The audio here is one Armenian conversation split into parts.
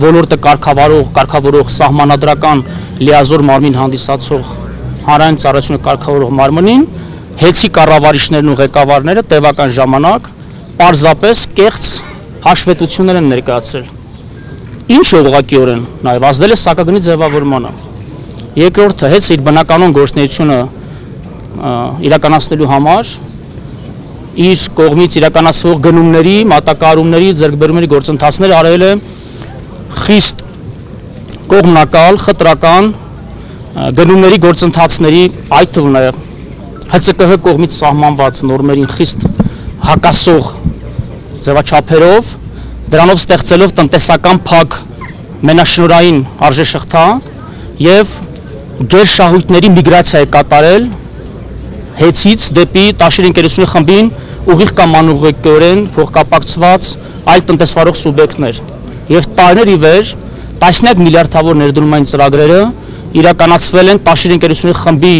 ոլորտը կարգավորող սահմանադրական լիազոր մարմին հանդիսացող հանրային ծառայությունը կարգավորող մարմնին հեծի կառավարիչներն ու ղեկավարները տևական ժամանակ պարզապես կեղծ հաշվետվություններ են ներկայացրել։ Ինչը ուղղակիորեն նաև ազդել է սակագնի ձևավորմանը։ Երկրորդը հենց իր բնականոն գործունեությունը իրականացնելու համար իր կողմից իրականացվող գնումների, մատակարարումների, ձեռքբերումների գործընթացները արել է խիստ կողմնակալ, խտրական գնումների գործընթացների, այդ թվում նաև ՀՑԿՀ կողմից սահմանված նորմերին խիստ հակասող ձևաչափերով, դրանով ստեղծելով տնտեսական փակ մենաշնորհային արժեշղթա եւ գերշահույթների միգրացիա է կատարել հեծից դեպի Տաշիր ընկերությունների խմբին ուղիղ կամ անուղղակիորեն փոխկապակցված այլ տնտեսվարող սուբյեկտներ եւ տարիներ ի վեր տասնյակ միլիարդավոր ներդրումային ծրագրերը իրականացվել են Տաշիր ընկերությունների խմբի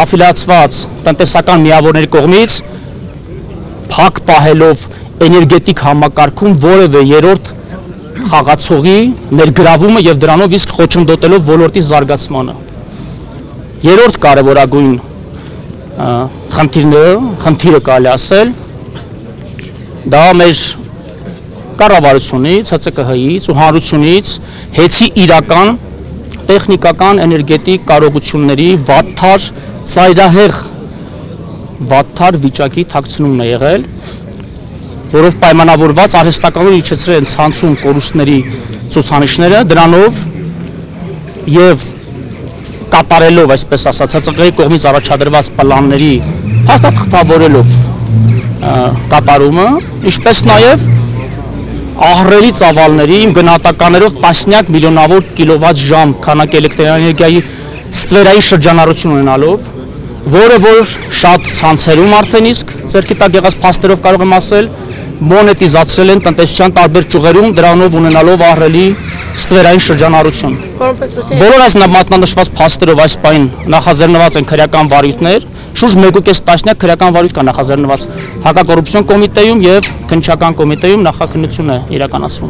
աֆիլիացված տնտեսական միավորների կողմից փակ պահելով էներգետիկ համակարգում որևէ երրորդ խաղացողի ներգրավումը եւ դրանով իսկ խոչընդոտելով ոլորտի զարգացմանը։ Երրորդ կարևորագույն խնդիրը կարելի ասել դա մեր կառավարությունից, ՀՑԿՀ-ից ու հանրությունից հեծի իրական տեխնիկական էներգետիկ կարողությունների վատթար ծայրահեղ վատթար վիճակի թաքցնումն է եղել, որով պայմանավորված արհեստականորեն իջեցրել են ցանցում կորուստների ցուցանիշները, դրանով եւ կատարելով, այսպես ասած, ՀՑԿՀ-ի կողմից առաջադրված պլանների փաստաթղթավորելով կատարումը, ինչպես նաեւ ահռելի ծավալների իմ գնահատականներով տասնյակ միլիոնավոր կիլովատ-ժամ քանակ էլեկտրաէներգիայի ստվերային շրջանառություն ունենալով, որը որ շատ ցանցերում արդեն իսկ ձեռքի տակ եղած փաստերով կարող եմ ասել, մոնետիզացրել են տնտեսության տարբեր ճյուղերում, դրանով ունենալով ահռելի ստվերային շրջանառություն։ Բոլոր այս մատնանշված փաստերով այս պահին նախաձեռնված են քրեական վարույթներ, շուրջ 1.5 տասնյակ քրեական վարույթ կա նախաձեռնված հակակոռուպցիոն կոմիտեում եւ քննչական կոմիտեում նախաքննություն է իրականացվում։